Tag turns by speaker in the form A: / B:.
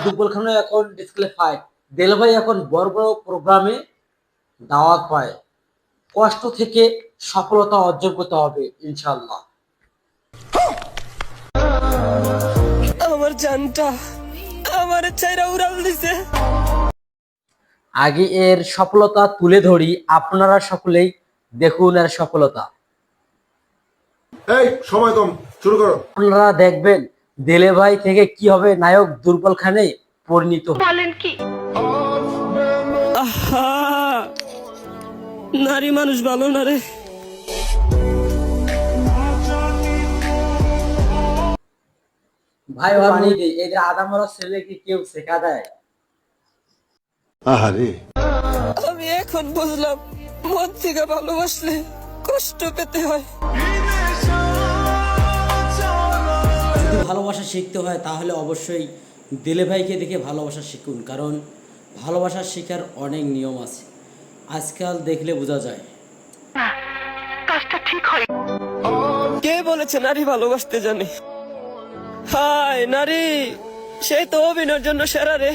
A: দুর্বল খান এখন ডিসক্লিফাইড। দেল ভাই এখন বড় বড় প্রোগ্রামে দাওয়াত পায়। কষ্ট থেকে সফলতা অর্জন করতে হবে ইনশাআল্লাহ।
B: আমার জানটা আমার ছাইরা উড়াল দিছে।
A: আগে এর সফলতা তুলে ধরি, আপনারা সকলেই দেখুন এর সফলতা।
C: এই সময় কম, শুরু করো।
A: আপনারা দেখবেন দেলে ভাই থেকে কি হবে নায়ক দুর্বল খানে পরিণত।
D: বলেন কি?
B: আহা, নারী মানুষ ভালো না রে।
A: ভাই ভাবনি এই যে আদামরা ছেলেকে কেউ শেখা দেয়?
C: আহারে,
B: আমি এখন বুঝলাম মন থেকে ভালোবাসলে কষ্ট পেতে হয়।
A: যদি ভালোবাসা শিখতে হয় তাহলে অবশ্যই দিলে ভাইকে দেখে ভালোবাসা শিখুন, কারণ ভালোবাসা শেখার অনেক নিয়ম আছে, আজকাল দেখলে বোঝা যায়।
D: কাজটা ঠিক হয়।
B: কে বলেছে নারী ভালোবাসতে জানে? হায় নারী, সেই তো অভিনয়ের জন্য সেরা রে।